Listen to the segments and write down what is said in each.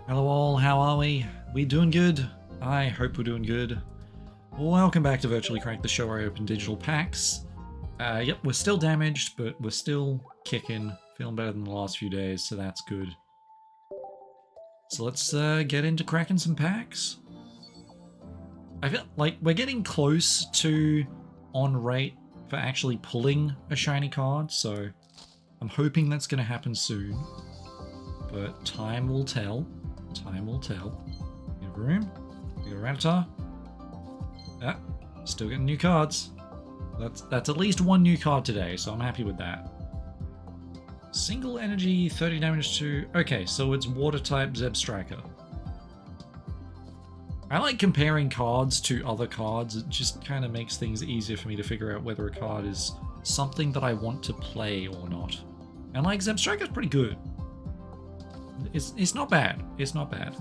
Hello all, how are we? We doing good? I hope we're doing good. Welcome back to Virtually Crack, the show where I open digital packs. Yep, we're still damaged, but we're still kicking. Feeling better than the last few days, so that's good. So let's get into cracking some packs. I feel like we're getting close to on rate for actually pulling a shiny card, so I'm hoping that's going to happen soon. But time will tell. Time will tell. We have room. We got a Rattata. Ah, still getting new cards. That's at least one new card today, so I'm happy with that. Single energy, 30 damage to... Okay, so it's water type Zeb Striker. I like comparing cards to other cards. It just kind of makes things easier for me to figure out whether a card is something that I want to play or not. And like Zeb Striker's pretty good. It's not bad. It's not bad.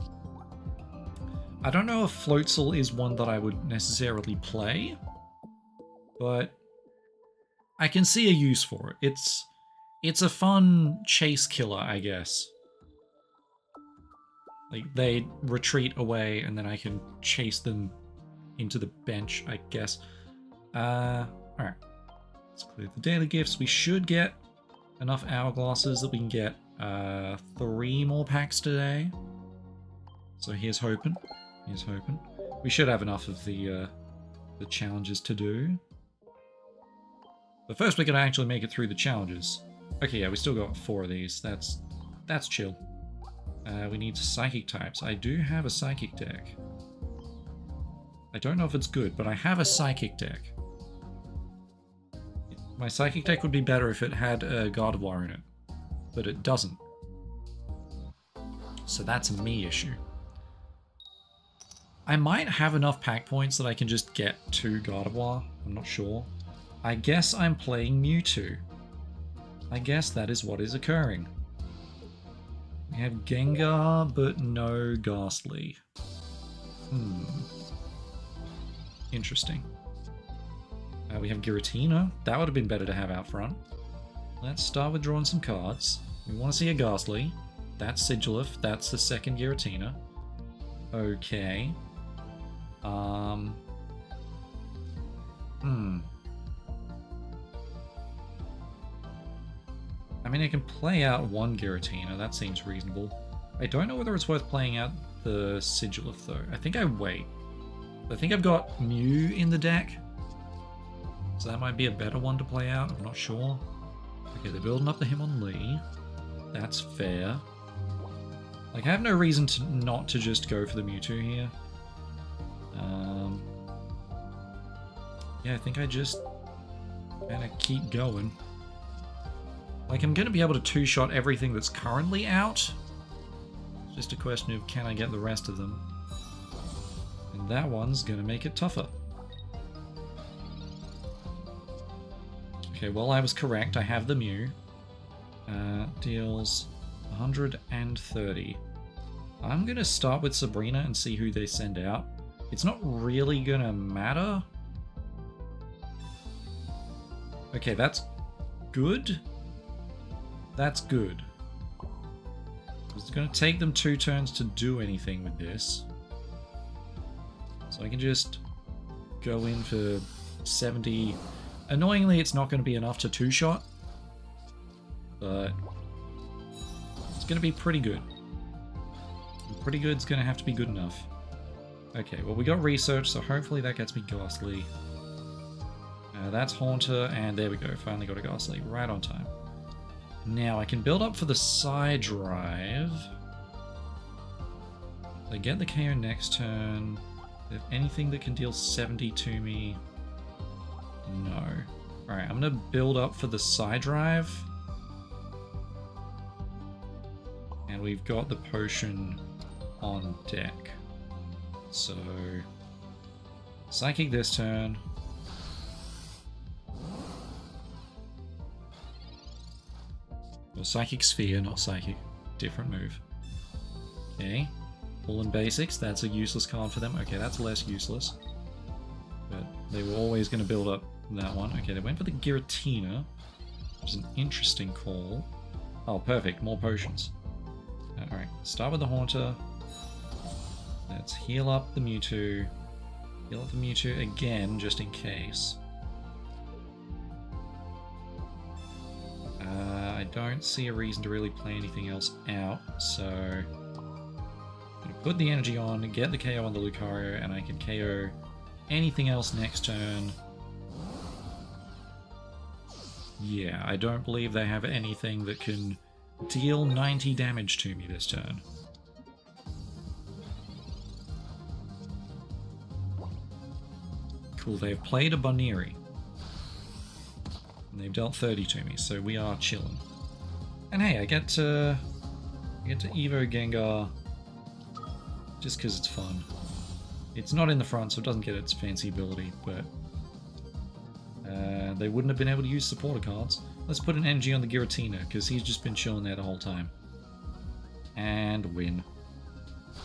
I don't know if Floatzel is one that I would necessarily play, but I can see a use for it. It's a fun chase killer, I guess. Like, they retreat away and then I can chase them into the bench, I guess. Alright. Let's clear the daily gifts. We should get enough hourglasses that we can get 3 more packs today. So here's hoping. Here's hoping. We should have enough of the challenges to do. But first we're going to actually make it through the challenges. Okay, yeah, we still got 4 of these. That's chill. We need psychic types. I do have a psychic deck. I don't know if it's good, but I have a psychic deck. My psychic deck would be better if it had a Gardevoir in it, but it doesn't. So that's a me issue. I might have enough pack points that I can just get to Gardevoir. I'm not sure. I guess I'm playing Mewtwo. I guess that is what is occurring. We have Gengar, but no Ghastly. Interesting. We have Giratina. That would have been better to have out front. Let's start with drawing some cards. We want to see a Ghastly. That's Sigilif. That's the second Giratina. Okay. I mean, I can play out one Giratina. That seems reasonable. I don't know whether it's worth playing out the Sigilif, though. I think I wait. I think I've got Mew in the deck. So that might be a better one to play out. I'm not sure. Okay, they're building up the Hitmonlee. That's fair. Like, I have no reason to not to just go for the Mewtwo here. Yeah, I think I just kind of keep going. Like, I'm going to be able to two-shot everything that's currently out. It's just a question of can I get the rest of them. And that one's going to make it tougher. Okay, well, I was correct. I have the Mew. Deals 130. I'm going to start with Sabrina and see who they send out. It's not really going to matter. Okay, that's good. That's good. It's going to take them 2 turns to do anything with this. So I can just go in for 70. Annoyingly, it's not going to be enough to 2-shot. But it's going to be pretty good. And pretty good's going to have to be good enough. Okay, well, we got research, so hopefully that gets me Ghastly. That's Haunter, and there we go. Finally got a Ghastly right on time. Now I can build up for the side drive. I get the KO next turn. If anything that can deal 70 to me, no. Alright, I'm gonna build up for the side drive. And we've got the potion on deck. So, Psychic this turn. Well, Psychic Sphere, not Psychic. Different move. Okay. Pulling basics, that's a useless card for them. Okay, that's less useless. But they were always going to build up that one. Okay, they went for the Giratina, which is an interesting call. Oh, perfect. More potions. Alright, start with the Haunter. Let's heal up the Mewtwo. Heal up the Mewtwo again, just in case. I don't see a reason to really play anything else out, so I'm going to put the energy on, get the KO on the Lucario, and I can KO anything else next turn. Yeah, I don't believe they have anything that can deal 90 damage to me this turn. Cool, they've played a Bunnery. And they've dealt 30 to me, so we are chilling. And hey, I get to Evo Gengar just because it's fun. It's not in the front, so it doesn't get its fancy ability, but they wouldn't have been able to use supporter cards. Let's put an energy on the Giratina, because he's just been chilling there the whole time. And win.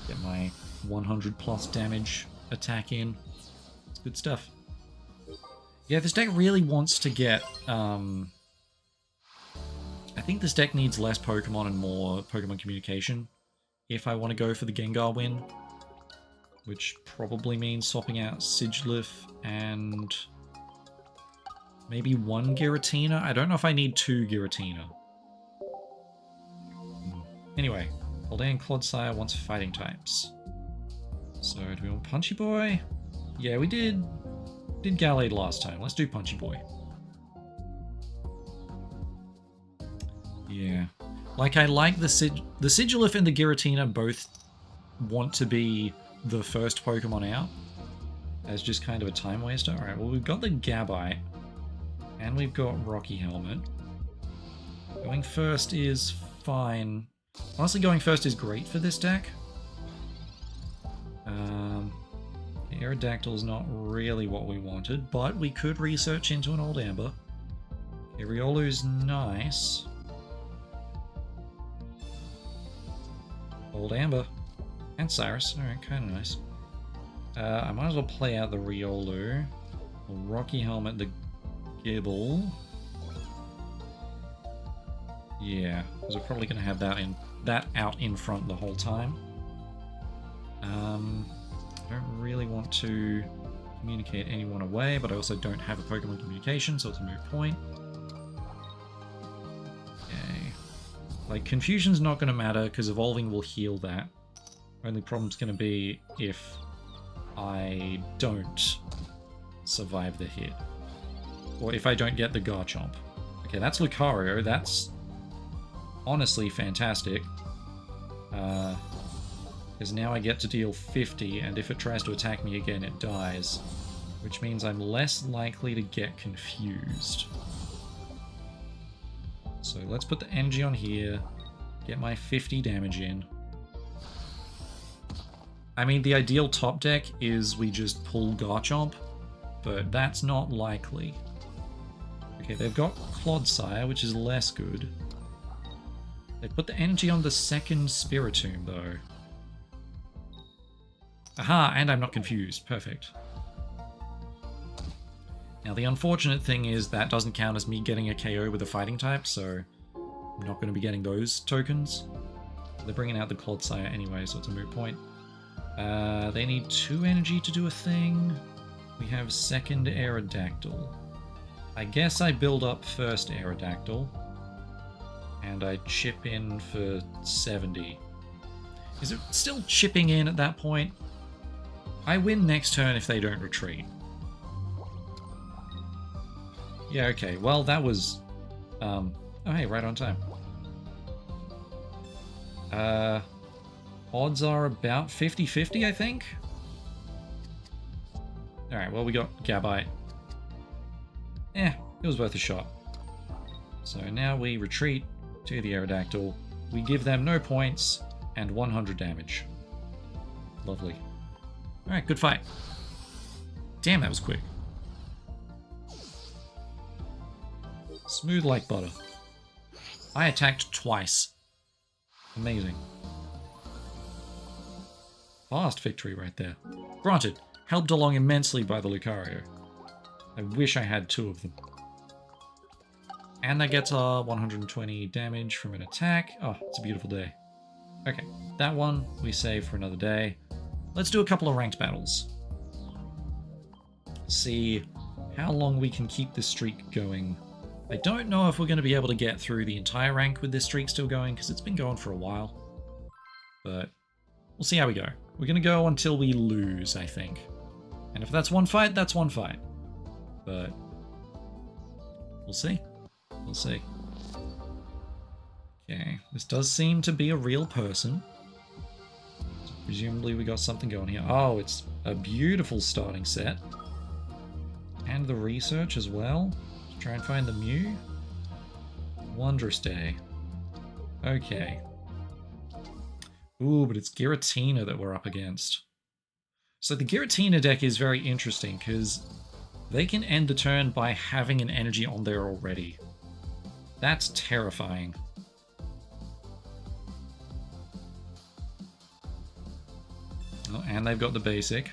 Get my 100 plus damage attack in. It's good stuff. Yeah, this deck really wants to get... I think this deck needs less Pokemon and more Pokemon communication if I want to go for the Gengar win. Which probably means swapping out Sigilyph and maybe one Giratina. I don't know if I need two Giratina. Anyway, Paldean Clodsire wants fighting types. So do we want Punchy Boy? Yeah, we did Gallade last time. Let's do Punchy Boy. Yeah. Like, I like the Sigilyph and the Giratina both want to be the first Pokemon out as just kind of a time waster. Alright, well, we've got the Gabite and we've got Rocky Helmet. Going first is fine. Honestly, going first is great for this deck. Aerodactyl's not really what we wanted, but we could research into an Old Amber. Riolu's nice. Old Amber. And Cyrus. Alright, kind of nice. I might as well play out the Riolu. Rocky Helmet, the Gibble. Yeah, because we're probably going to have that out in front the whole time. I don't really want to communicate anyone away, but I also don't have a Pokemon communication, so it's a moot point. Okay. Like, Confusion's not going to matter, because Evolving will heal that. Only problem's going to be if I don't survive the hit. Or if I don't get the Garchomp. Okay, that's Lucario. That's honestly fantastic. Because now I get to deal 50, and if it tries to attack me again, it dies. Which means I'm less likely to get confused. So let's put the energy on here, get my 50 damage in. I mean, the ideal top deck is we just pull Garchomp, but that's not likely. Okay, they've got Clodsire, which is less good. They put the energy on the second Spiritomb, though. Aha, and I'm not confused. Perfect. Now, the unfortunate thing is that doesn't count as me getting a KO with a fighting type, so I'm not going to be getting those tokens. They're bringing out the Clodsire anyway, so it's a moot point. They need 2 energy to do a thing. We have second Aerodactyl. I guess I build up first Aerodactyl. And I chip in for 70. Is it still chipping in at that point? I win next turn if they don't retreat. Yeah, okay. Well, that was... oh, hey, right on time. Odds are about 50-50, I think? Alright, well, we got Gabite. It was worth a shot. So now we retreat to the Aerodactyl. We give them no points and 100 damage. Lovely. Alright, good fight. Damn, that was quick. Smooth like butter. I attacked twice. Amazing. Fast victory right there. Granted, helped along immensely by the Lucario. I wish I had 2 of them. And that gets our 120 damage from an attack. Oh, it's a beautiful day. Okay, that one we save for another day. let's do a couple of ranked battles. See how long we can keep this streak going. I don't know if we're going to be able to get through the entire rank with this streak still going, because it's been going for a while. But we'll see how we go. We're going to go until we lose, I think. And if that's one fight, that's one fight. But we'll see. We'll see. Okay, this does seem to be a real person. So presumably we got something going here. Oh, it's a beautiful starting set. And the research as well. Let's try and find the Mew. Wondrous day. Okay. Ooh, but it's Giratina that we're up against. So the Giratina deck is very interesting because they can end the turn by having an energy on there already. That's terrifying. Oh, and they've got the basic.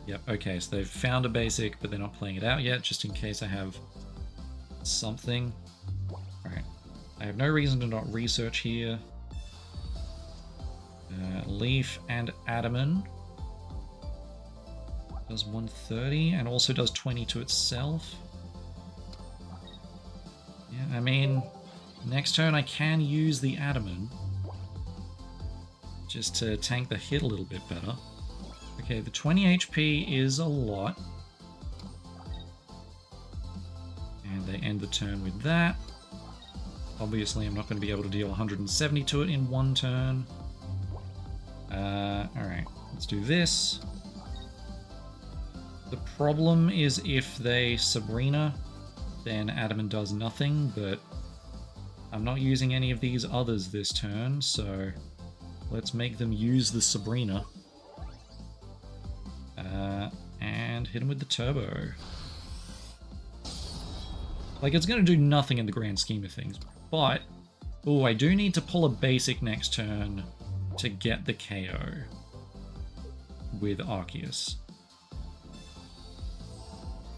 Yep, okay, so they've found a basic, but they're not playing it out yet, just in case I have something. Alright, I have no reason to not research here. Leaf and Adamant. Does 130 and also does 20 to itself. Yeah, I mean, next turn I can use the Adamant just to tank the hit a little bit better. Okay, the 20 HP is a lot. And they end the turn with that. Obviously, I'm not going to be able to deal 170 to it in one turn. Alright, let's do this. The problem is if they Sabrina, then Adamant does nothing, but I'm not using any of these others this turn, so let's make them use the Sabrina. And hit him with the turbo. Like, it's going to do nothing in the grand scheme of things, but... Oh, I do need to pull a basic next turn to get the KO with Arceus.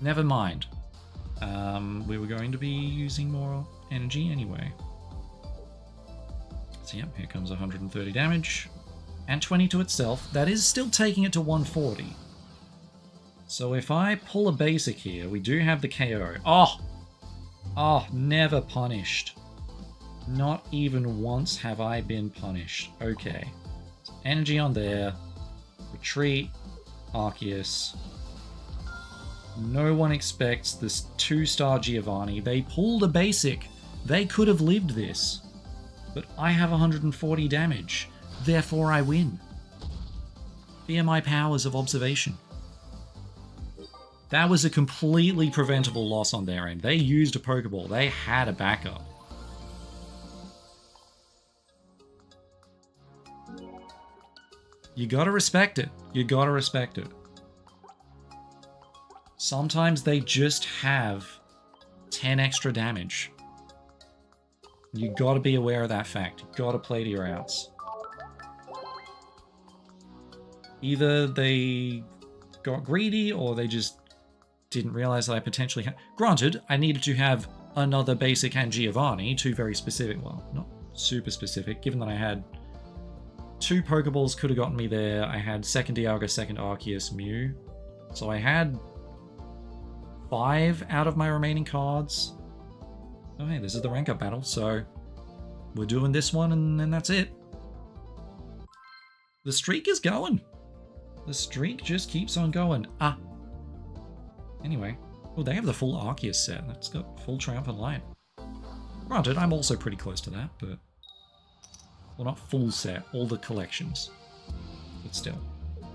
Never mind. We were going to be using more energy anyway. So yep, here comes 130 damage. And 20 to itself. That is still taking it to 140. So if I pull a basic here, we do have the KO. Oh! Oh, never punished. Not even once have I been punished. Okay. So energy on there. Retreat. Arceus. No one expects this 2-star Giovanni. They pulled a basic. They could have lived this. But I have 140 damage. Therefore I win. Via my powers of observation. That was a completely preventable loss on their end. They used a Pokeball. They had a backup. You gotta respect it. You gotta respect it. Sometimes they just have 10 extra damage. You gotta be aware of that fact. You gotta play to your outs. Either they got greedy or they just didn't realize that I potentially had... Granted, I needed to have another basic and Giovanni, two very specific, well, not super specific, given that I had 2 Pokeballs could have gotten me there. I had second Dialga, second Arceus, Mew. So I had 5 out of my remaining cards. Oh hey, this is the rank up battle, so we're doing this one and then that's it. The streak is going. The streak just keeps on going. Ah. Anyway. Oh, they have the full Arceus set. That's got full Triumphant Light. Granted, I'm also pretty close to that, but... Well, not full set. All the collections. But still.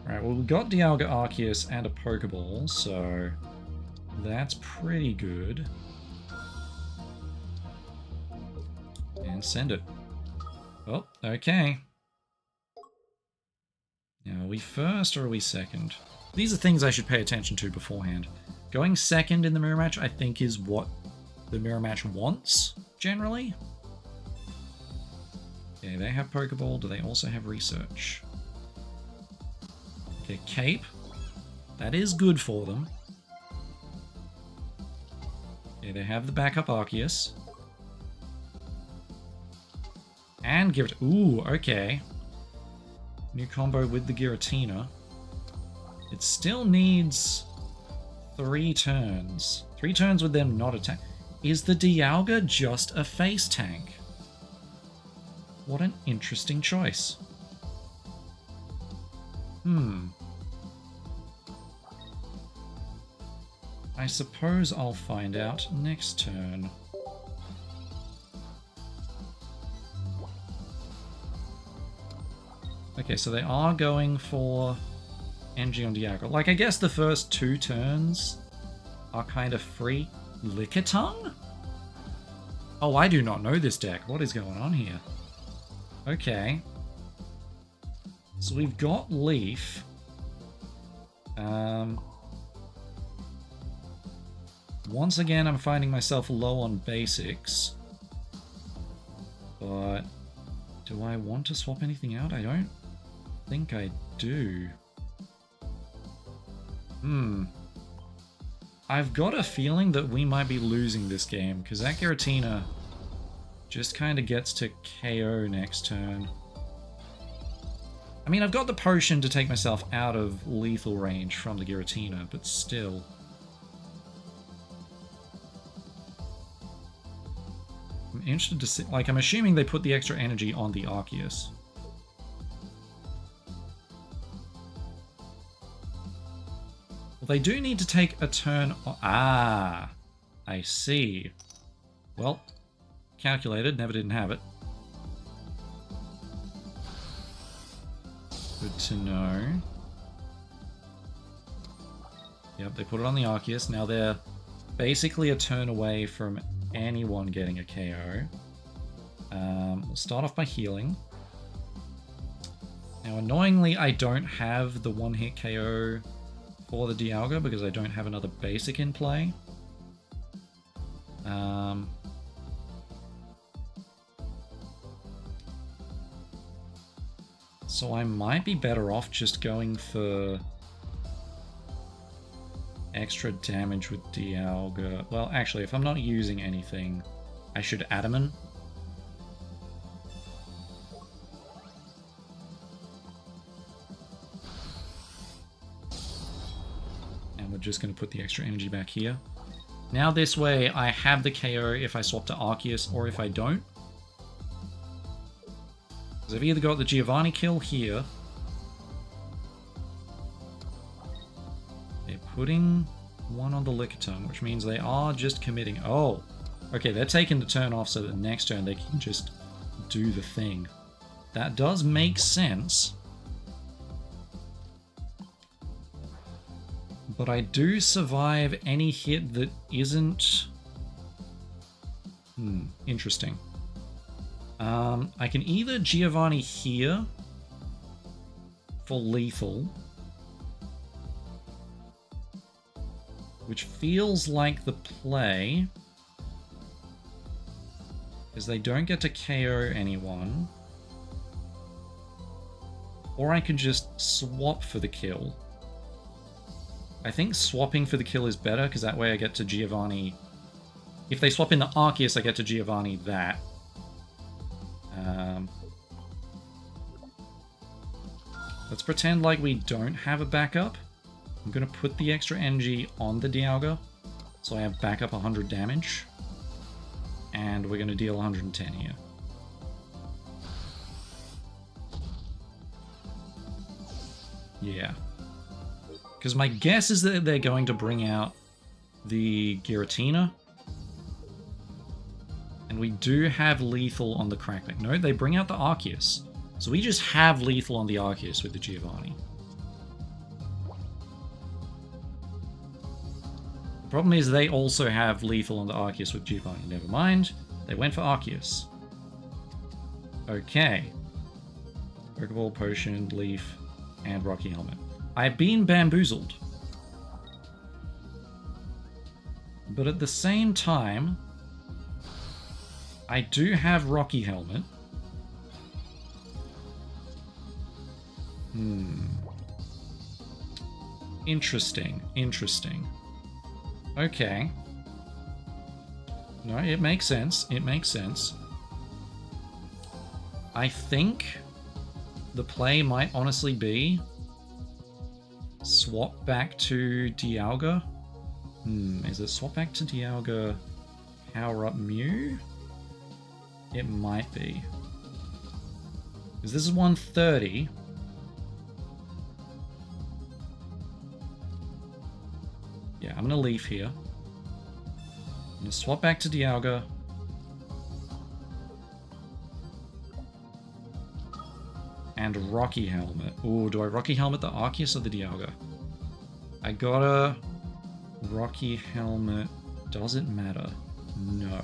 Alright, well, we've got Dialga, Arceus, and a Pokeball, so... That's pretty good. And send it. Oh, okay. Now, are we first or are we second? These are things I should pay attention to beforehand. Going second in the mirror match, I think, is what the mirror match wants, generally. Okay, they have Pokeball. Do they also have Research? Okay, Cape. That is good for them. Okay, they have the backup Arceus. And Giratina. Ooh, okay. New combo with the Giratina. It still needs 3 turns. 3 turns with them not attack. Is the Dialga just a face tank? What an interesting choice. I suppose I'll find out next turn. Okay, so they are going for NG on Dialga. Like, I guess the first 2 turns are kind of free. Lickitung? Oh, I do not know this deck. What is going on here? Okay. So we've got Leaf. Once again, I'm finding myself low on basics. But do I want to swap anything out? I don't think I do. I've got a feeling that we might be losing this game, because that Giratina just kind of gets to KO next turn. I mean, I've got the potion to take myself out of lethal range from the Giratina, but still. I'm interested to see, like, I'm assuming they put the extra energy on the Arceus. Well, they do need to take a turn. Ah, I see. Well, calculated, never didn't have it. Good to know. Yep, they put it on the Arceus. Now they're basically a turn away from anyone getting a KO. We'll start off by healing. Now, annoyingly, I don't have the one-hit KO for the Dialga because I don't have another basic in play. So I might be better off just going for extra damage with Dialga. Well, actually, if I'm not using anything, I should Adamant. And we're just going to put the extra energy back here. Now this way, I have the KO if I swap to Arceus or if I don't. Because I've either got the Giovanni kill here. They're putting one on the Lickitung, which means they are just committing. Oh, okay, they're taking the turn off so that next turn they can just do the thing. That does make sense. But I do survive any hit that isn't... interesting. I can either Giovanni here for lethal, which feels like the play, because they don't get to KO anyone, or I can just swap for the kill. I think swapping for the kill is better, because that way I get to Giovanni. If they swap in the Arceus, I get to Giovanni that. Let's pretend like we don't have a backup. I'm going to put the extra energy on the Dialga, so I have backup 100 damage. And we're going to deal 110 here. Yeah. Because my guess is that they're going to bring out the Giratina. And we do have lethal on the Crackback. No, they bring out the Arceus. So we just have lethal on the Arceus with the Giovanni. The problem is they also have lethal on the Arceus with Giovanni. Never mind. They went for Arceus. Okay. Pokeball, Potion, Leaf, and Rocky Helmet. I've been bamboozled. But at the same time, I do have Rocky Helmet. Interesting, interesting. Okay. No, it makes sense. It makes sense. I think the play might honestly be swap back to Dialga. Is it swap back to Dialga, power up Mew? It might be. Because this is 130. Yeah, I'm going to leave here. I'm going to swap back to Dialga. And Rocky Helmet. Ooh, do I Rocky Helmet the Arceus or the Dialga? I gotta Rocky Helmet. Does it matter? No.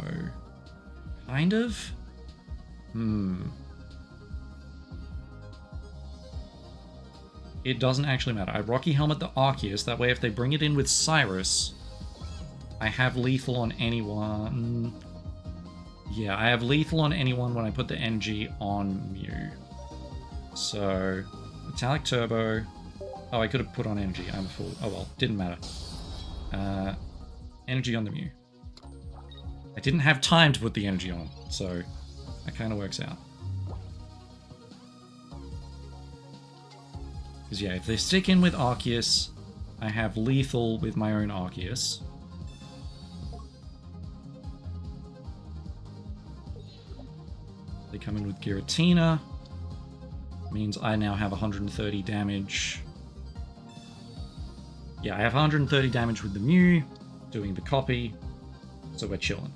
Kind of? It doesn't actually matter. I Rocky Helmet the Arceus. That way if they bring it in with Cyrus, I have lethal on anyone. Yeah, I have lethal on anyone when I put the energy on Mew. So, Metallic Turbo. Oh, I could have put on energy. I'm a fool. Oh well, didn't matter. Energy on the Mew. I didn't have time to put the energy on, so that kind of works out. Because yeah, if they stick in with Arceus, I have lethal with my own Arceus. They come in with Giratina. Means I now have 130 damage. Yeah, I have 130 damage with the Mew, doing the copy, so we're chilling.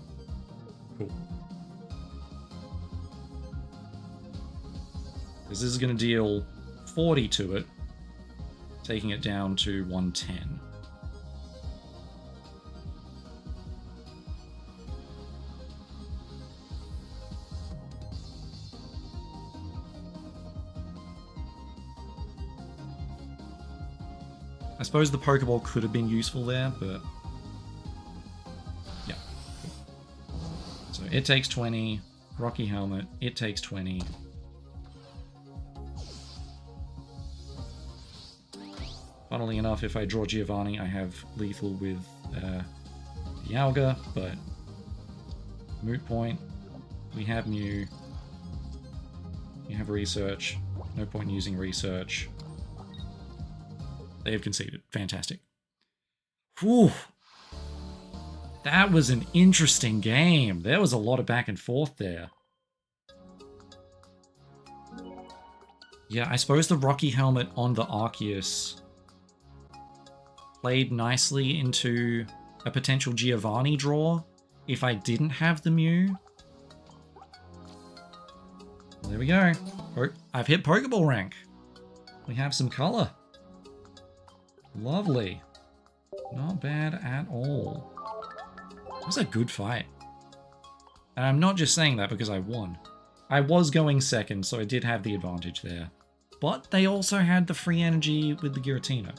Cool. Because this is going to deal 40 to it, taking it down to 110. I suppose the Pokeball could have been useful there, but yeah. Cool. So it takes 20. Rocky Helmet, it takes 20. Funnily enough, if I draw Giovanni, I have lethal with Dialga, but moot point. We have Mew. We have Research. No point in using Research. They have conceded. Fantastic. Whew. That was an interesting game. There was a lot of back and forth there. Yeah, I suppose the Rocky Helmet on the Arceus played nicely into a potential Giovanni draw if I didn't have the Mew. There we go. I've hit Pokeball rank. We have some color. Lovely. Not bad at all. It was a good fight. And I'm not just saying that because I won. I was going second, so I did have the advantage there. But they also had the free energy with the Giratina.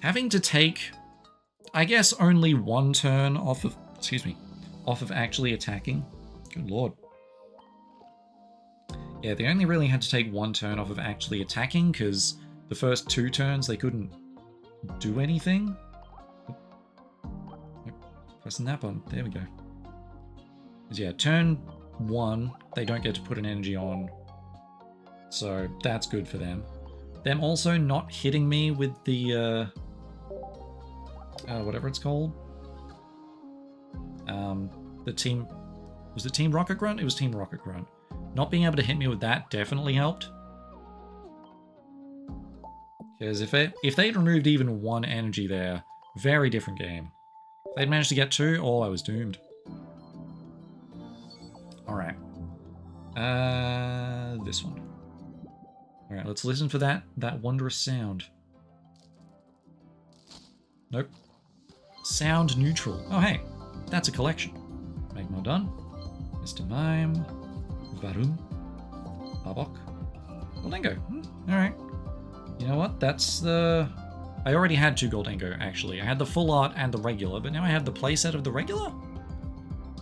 Having to take, I guess, only one turn off of, off of actually attacking. Good lord. Yeah, they only really had to take one turn off of actually attacking because the first 2 turns they couldn't do anything. Pressing that button. There we go. Yeah, turn 1, they don't get to put an energy on. So that's good for them. Them also not hitting me with the, whatever it's called. The team... Was it Team Rocket Grunt? It was Team Rocket Grunt. Not being able to hit me with that definitely helped. Because if they'd removed even 1 energy there, very different game. If they'd managed to get 2, oh, I was doomed. Alright. This one. Alright, let's listen for that wondrous sound. Nope. Sound neutral. Oh, hey. That's a collection. Magmar done. Mr. Mime. Varum. Arbok. Goldengo. Alright. You know what? That's the... I already had 2 Goldengo, actually. I had the full art and the regular, but now I have the playset of the regular?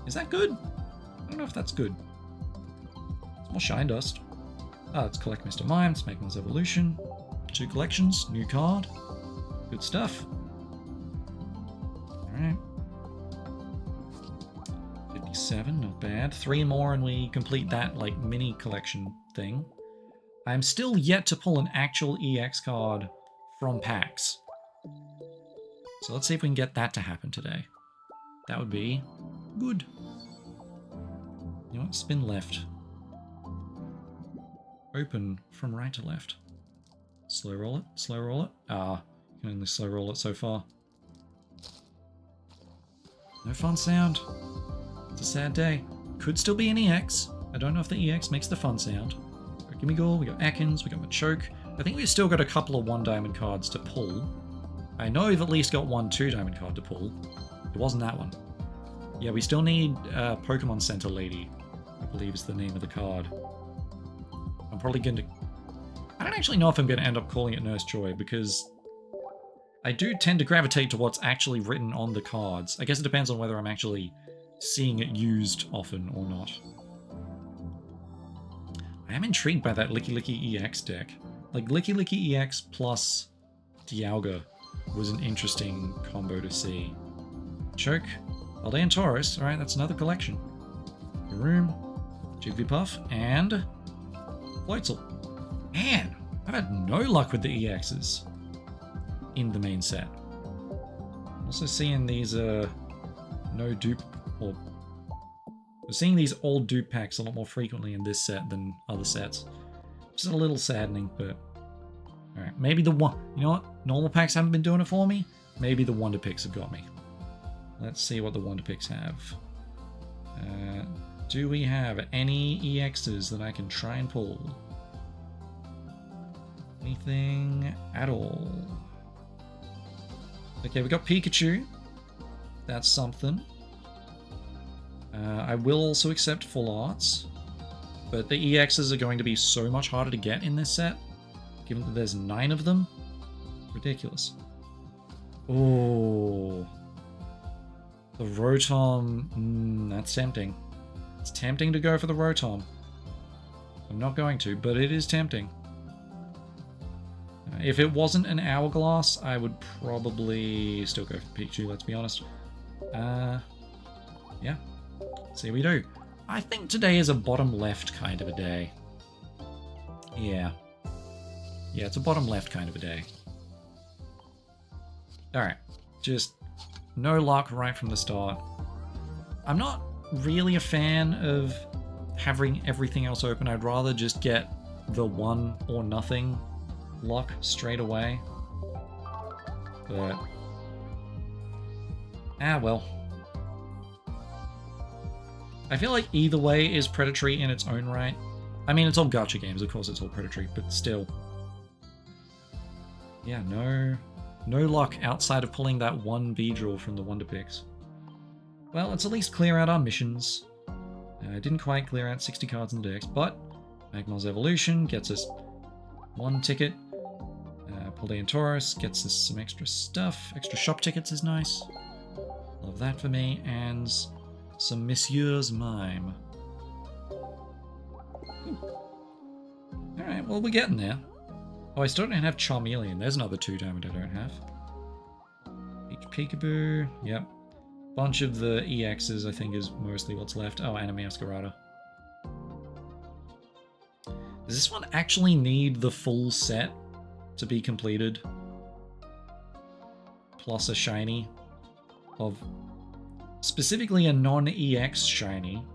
Is that good? I don't know if that's good. It's more Shine Dust. Ah, let's collect Mr. Mime. Let's make Magmar's Evolution. 2 collections. New card. Good stuff. Alright. 27, not bad. 3 more and we complete that, like, mini collection thing. I'm still yet to pull an actual EX card from packs. So let's see if we can get that to happen today. That would be good. You know what? Spin left. Open from right to left. Slow roll it, slow roll it. Ah, you can only slow roll it so far. No fun sound. It's a sad day. Could still be an EX. I don't know if the EX makes the fun sound. Got Gimmighoul, we got Ekans, we got Machoke. I think we've still got a couple of 1 diamond cards to pull. I know we've at least got 1 2 diamond card to pull. It wasn't that one. Yeah, we still need Pokemon Center Lady, I believe is the name of the card. I'm probably going to... I don't actually know if I'm going to end up calling it Nurse Joy, because I do tend to gravitate to what's actually written on the cards. I guess it depends on whether I'm actually seeing it used often or not. I am intrigued by that Licky Licky EX deck. Like, Licky Licky EX plus Dialga was an interesting combo to see. Choke, Aldean Taurus, alright, that's another collection. Room, Jigglypuff, and Floatzel. Man, I've had no luck with the EXs in the main set. I'm also seeing these no dupe, or we're seeing these old dupe packs a lot more frequently in this set than other sets. Which is a little saddening, but alright, maybe the one, you know what? Normal packs haven't been doing it for me. Maybe the Wonder Picks have got me. Let's see what the Wonder Picks have. Do we have any EXs that I can try and pull? Anything at all? Okay, we got Pikachu. That's something. I will also accept full arts, but the EXs are going to be so much harder to get in this set, given that there's 9 of them. Ridiculous. Oh, the Rotom. That's tempting. It's tempting to go for the Rotom. I'm not going to, but it is tempting. If it wasn't an Hourglass, I would probably still go for Pikachu, let's be honest. Yeah. See how we do. I think today is a bottom left kind of a day. Yeah. Yeah, it's a bottom left kind of a day. Alright. Just no luck right from the start. I'm not really a fan of having everything else open. I'd rather just get the 1 or nothing luck straight away. But well. I feel like either way is predatory in its own right. I mean, it's all gacha games, of course it's all predatory, but still. Yeah, no luck outside of pulling that 1 Beedrill from the Wonder Picks. Well, let's at least clear out our missions. I didn't quite clear out 60 cards in the decks, but Magmar's Evolution gets us 1 ticket. Paldean Taurus gets us some extra stuff. Extra shop tickets is nice. Love that for me. And some Monsieur's Mime. Alright, well, we're getting there. Oh, I still don't have Charmeleon. There's another 2 diamond I don't have. Peekaboo. Yep. Bunch of the EXs, I think, is mostly what's left. Oh, Anime Masquerada. Does this one actually need the full set to be completed? Plus a shiny of specifically a non-EX shiny,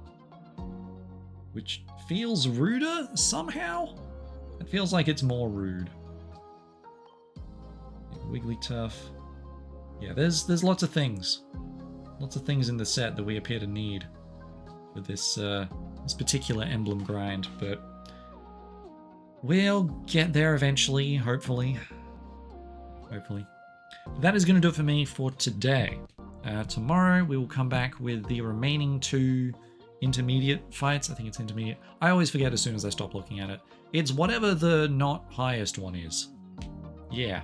which feels ruder somehow. It feels like it's more rude. Yeah, Wigglytuff. Yeah, there's lots of things. Lots of things in the set that we appear to need for this this particular emblem grind, but we'll get there eventually, hopefully. Hopefully. That is going to do it for me for today. Tomorrow we will come back with the remaining 2 intermediate fights. I think it's intermediate. I always forget as soon as I stop looking at it. It's whatever the not highest one is. Yeah.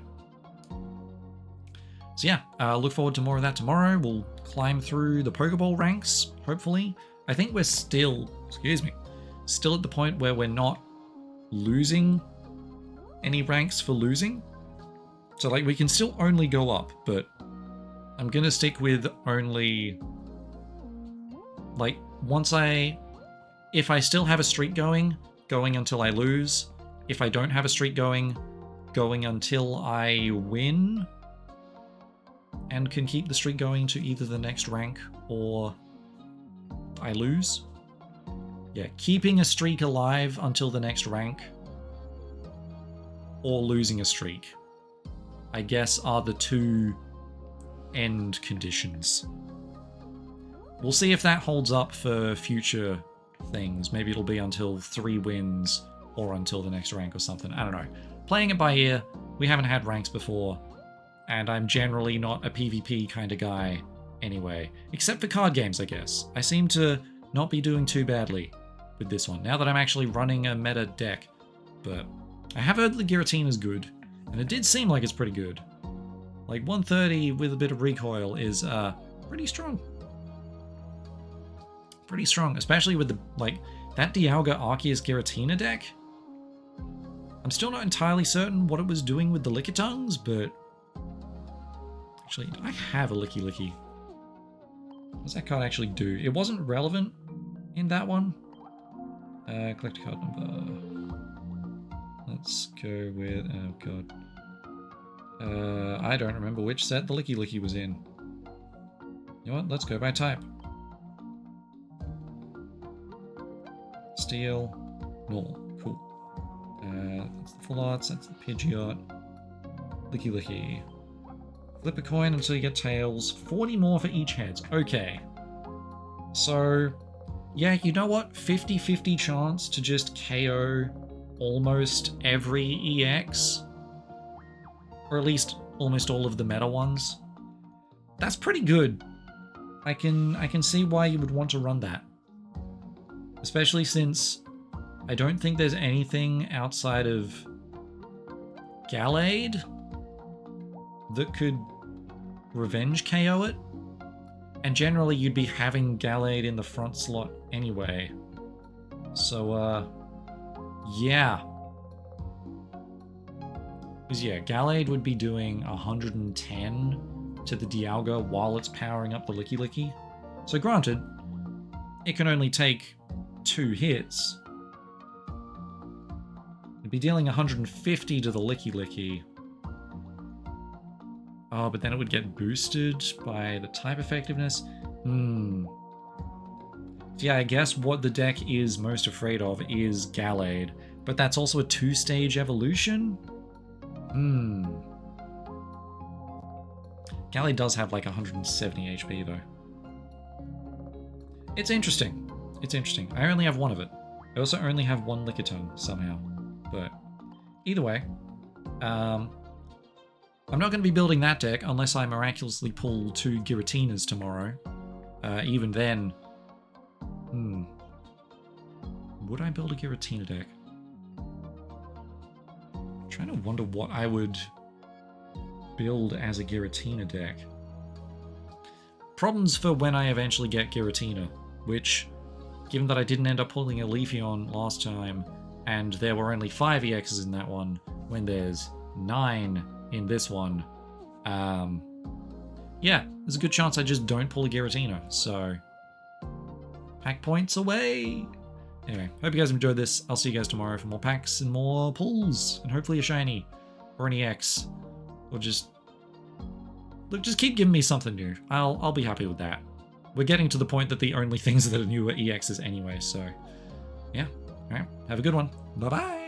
So yeah, look forward to more of that tomorrow. We'll climb through the Pokeball ranks, hopefully. I think we're still, still at the point where we're not losing any ranks for losing. So like we can still only go up, but I'm gonna stick with only Like, if I still have a streak going until I lose. If I don't have a streak going until I win. And can keep the streak going to either the next rank or I lose. Yeah, keeping a streak alive until the next rank or losing a streak, I guess, are the two end conditions. We'll see if that holds up for future things. Maybe it'll be until 3 wins or until the next rank or something. I don't know. Playing it by ear, we haven't had ranks before, and I'm generally not a PvP kind of guy anyway. Except for card games, I guess. I seem to not be doing too badly with this one, now that I'm actually running a meta deck. But I have heard the Giratina is good, and it did seem like it's pretty good. Like 130 with a bit of recoil is pretty strong. Pretty strong, especially with the, like, that Dialga Arceus Giratina deck. I'm still not entirely certain what it was doing with the Lickitungs, but actually, I have a Licky. What does that card actually do? It wasn't relevant in that one. Collect a card number. Let's go with, oh god. I don't remember which set the Licky was in. You know what? Let's go by type. Steel, normal, cool. That's the full arts, that's the Pidgeot. Licky. Flip a coin until you get tails. 40 more for each heads. Okay. So, yeah, you know what? 50-50 chance to just KO almost every EX. Or at least almost all of the meta ones. That's pretty good. I can see why you would want to run that. Especially since I don't think there's anything outside of Gallade that could revenge KO it. And generally you'd be having Gallade in the front slot anyway. So, yeah. Because, yeah, Gallade would be doing 110 to the Dialga while it's powering up the Licky. So granted, it can only take 2 hits. It'd be dealing 150 to the Licky. Oh, but then it would get boosted by the type effectiveness. Yeah, I guess what the deck is most afraid of is Gallade, but that's also a 2-stage evolution? Gallade does have like 170 HP though. It's interesting. I only have one of it. I also only have one Lickitung somehow. But either way, I'm not going to be building that deck unless I miraculously pull 2 Giratinas tomorrow. Even then, would I build a Giratina deck? I'm trying to wonder what I would build as a Giratina deck. Problems for when I eventually get Giratina, which, given that I didn't end up pulling a Leafeon last time, and there were only 5 EXs in that one, when there's 9 in this one, yeah, there's a good chance I just don't pull a Giratina, so pack points away! Anyway, hope you guys enjoyed this. I'll see you guys tomorrow for more packs and more pulls, and hopefully a shiny, or an EX, or just keep giving me something new. I'll be happy with that. We're getting to the point that the only things that are new are EXs anyway, so yeah. Alright, have a good one. Bye-bye!